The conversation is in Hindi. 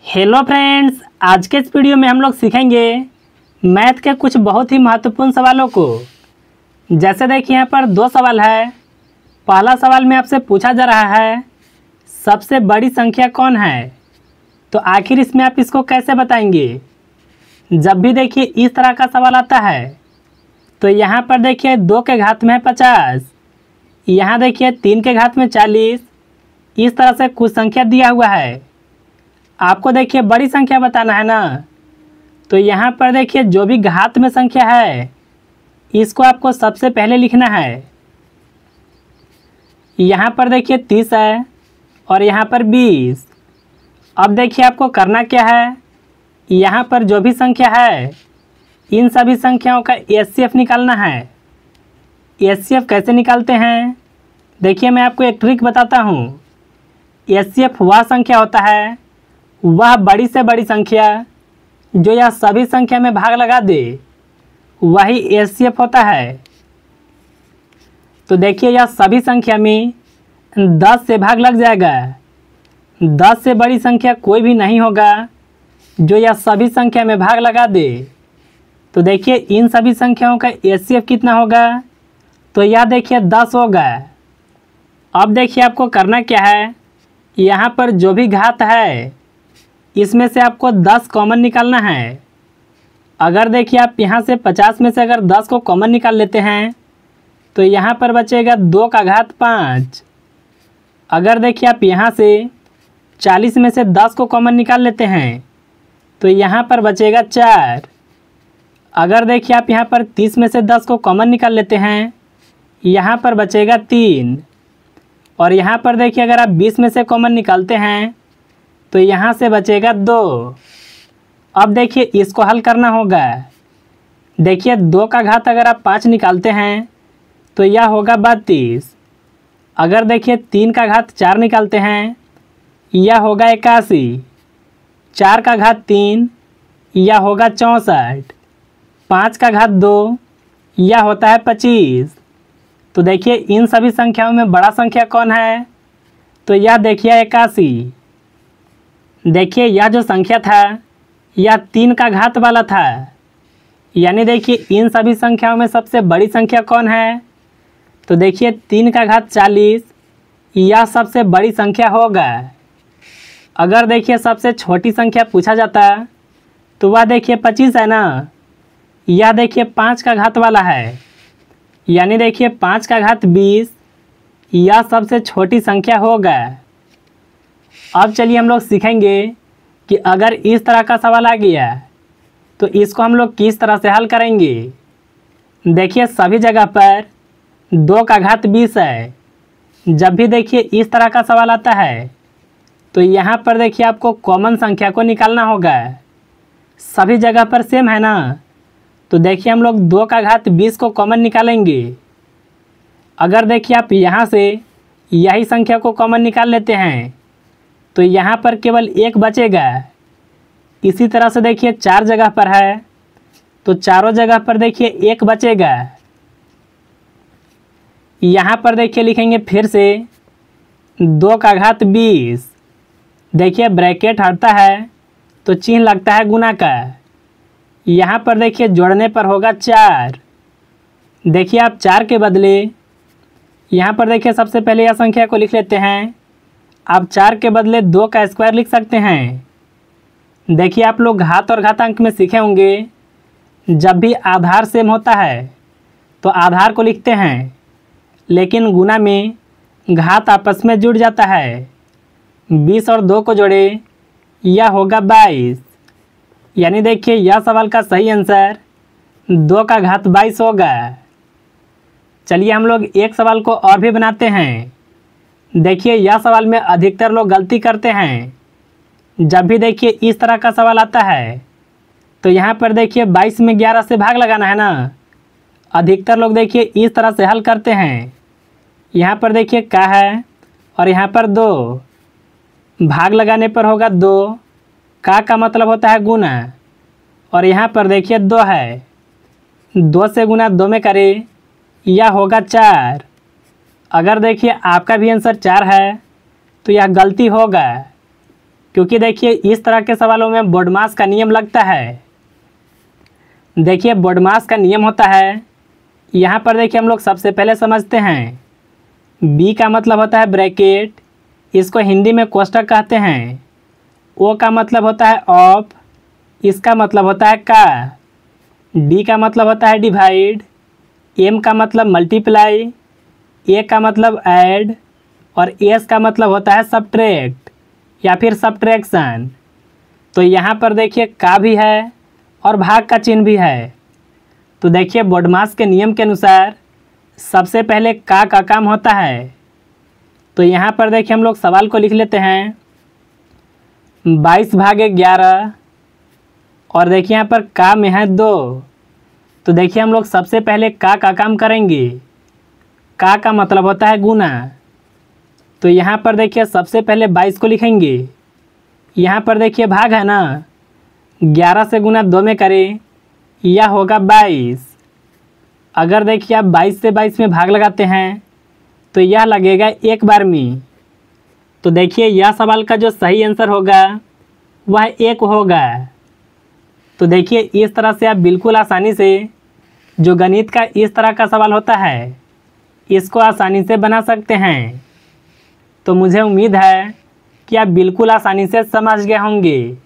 हेलो फ्रेंड्स, आज के इस वीडियो में हम लोग सीखेंगे मैथ के कुछ बहुत ही महत्वपूर्ण सवालों को। जैसे देखिए यहाँ पर दो सवाल है। पहला सवाल में आपसे पूछा जा रहा है सबसे बड़ी संख्या कौन है, तो आखिर इसमें आप इसको कैसे बताएंगे। जब भी देखिए इस तरह का सवाल आता है तो यहाँ पर देखिए 2 के घात में है 50, यहाँ देखिए 3 के घात में 40, इस तरह से कुछ संख्या दिया हुआ है। आपको देखिए बड़ी संख्या बताना है ना, तो यहाँ पर देखिए जो भी घात में संख्या है इसको आपको सबसे पहले लिखना है। यहाँ पर देखिए 30 है और यहाँ पर 20। अब देखिए आपको करना क्या है, यहाँ पर जो भी संख्या है इन सभी संख्याओं का एचसीएफ निकालना है। एचसीएफ कैसे निकालते हैं, देखिए मैं आपको एक ट्रिक बताता हूँ। एचसीएफ वह संख्या होता है, वह बड़ी से बड़ी संख्या जो यह सभी संख्या में भाग लगा दे, वही एचसीएफ होता है। तो देखिए यह सभी संख्या में 10 से भाग लग जाएगा। 10 से बड़ी संख्या कोई भी नहीं होगा जो यह सभी संख्या में भाग लगा दे। तो देखिए इन सभी संख्याओं का एचसीएफ कितना होगा, तो यह देखिए 10 होगा। अब देखिए आपको करना क्या है, यहाँ पर जो भी घात है इसमें से आपको 10 कॉमन निकालना है। अगर देखिए आप यहाँ से 50 में से अगर 10 को कॉमन निकाल लेते हैं तो यहाँ पर बचेगा 2 का घात 5। अगर देखिए आप यहाँ से 40 में से 10 को कॉमन निकाल लेते हैं तो यहाँ पर बचेगा 4। अगर देखिए आप यहाँ पर 30 में से 10 को कॉमन निकाल लेते हैं, यहाँ पर बचेगा 3। और यहाँ पर देखिए अगर आप 20 में से कॉमन निकालते हैं तो यहाँ से बचेगा 2। अब देखिए इसको हल करना होगा। देखिए 2 का घात अगर आप 5 निकालते हैं तो यह होगा 32। अगर देखिए 3 का घात 4 निकालते हैं यह होगा 81। 4 का घात 3 यह होगा 64। 5 का घात 2 यह होता है 25। तो देखिए इन सभी संख्याओं में बड़ा संख्या कौन है, तो यह देखिए 81। देखिए यह जो संख्या था यह 3 का घात वाला था, यानी देखिए इन सभी संख्याओं में सबसे बड़ी संख्या कौन है, तो देखिए 3 का घात 40 यह सबसे बड़ी संख्या होगा। अगर देखिए सबसे छोटी संख्या पूछा जाता तो वह देखिए 25 है ना, यह देखिए 5 का घात वाला है, यानी देखिए 5 का घात 20 यह सबसे छोटी संख्या होगा। अब चलिए हम लोग सीखेंगे कि अगर इस तरह का सवाल आ गया तो इसको हम लोग किस तरह से हल करेंगे। देखिए सभी जगह पर 2 का घात 20 है। जब भी देखिए इस तरह का सवाल आता है तो यहाँ पर देखिए आपको कॉमन संख्या को निकालना होगा। सभी जगह पर सेम है ना, तो देखिए हम लोग 2 का घात 20 को कॉमन निकालेंगे। अगर देखिए आप यहाँ से यही संख्या को कॉमन निकाल लेते हैं तो यहाँ पर केवल 1 बचेगा। इसी तरह से देखिए 4 जगह पर है तो चारों जगह पर देखिए 1 बचेगा। यहाँ पर देखिए लिखेंगे फिर से 2 का घात 20। देखिए ब्रैकेट हटता है तो चिन्ह लगता है गुना का। यहाँ पर देखिए जोड़ने पर होगा 4। देखिए आप 4 के बदले यहाँ पर देखिए सबसे पहले यह संख्या को लिख लेते हैं। आप 4 के बदले 2 का स्क्वायर लिख सकते हैं। देखिए आप लोग घात और घातांक में सीखे होंगे, जब भी आधार सेम होता है तो आधार को लिखते हैं, लेकिन गुना में घात आपस में जुड़ जाता है। 20 और 2 को जोड़े यह होगा 22, यानी देखिए यह सवाल का सही आंसर 2 का घात 22 होगा। चलिए हम लोग एक सवाल को और भी बनाते हैं। देखिए यह सवाल में अधिकतर लोग गलती करते हैं। जब भी देखिए इस तरह का सवाल आता है तो यहाँ पर देखिए 22 में 11 से भाग लगाना है ना। अधिकतर लोग देखिए इस तरह से हल करते हैं। यहाँ पर देखिए का है और यहाँ पर 2, भाग लगाने पर होगा 2, का मतलब होता है गुना, और यहाँ पर देखिए 2 है, 2 से गुना 2 में करें यह होगा 4। अगर देखिए आपका भी आंसर 4 है तो यह गलती होगा। क्योंकि देखिए इस तरह के सवालों में बोडमास का नियम लगता है। देखिए बोडमास का नियम होता है, यहाँ पर देखिए हम लोग सबसे पहले समझते हैं, बी का मतलब होता है ब्रैकेट, इसको हिंदी में कोष्ठक कहते हैं। ओ का मतलब होता है ऑफ, इसका मतलब होता है का। डी का मतलब होता है डिवाइड, एम का मतलब मल्टीप्लाई, ए का मतलब ऐड और एस का मतलब होता है सब्ट्रैक्ट या फिर सब्ट्रैक्शन। तो यहाँ पर देखिए का भी है और भाग का चिन्ह भी है। तो देखिए बोडमास के नियम के अनुसार सबसे पहले का काम होता है। तो यहाँ पर देखिए हम लोग सवाल को लिख लेते हैं 22 भागे 11 और देखिए यहाँ पर का में है 2। तो देखिए हम लोग सबसे पहले का काम करेंगे। का मतलब होता है गुना। तो यहाँ पर देखिए सबसे पहले 22 को लिखेंगे। यहाँ पर देखिए भाग है ना, 11 से गुना 2 में करें, यह होगा 22। अगर देखिए आप 22 से 22 में भाग लगाते हैं तो यह लगेगा एक बार में। तो देखिए यह सवाल का जो सही आंसर होगा वह 1 होगा। तो देखिए इस तरह से आप बिल्कुल आसानी से जो गणित का इस तरह का सवाल होता है इसको आसानी से बना सकते हैं। तो मुझे उम्मीद है कि आप बिल्कुल आसानी से समझ गए होंगे।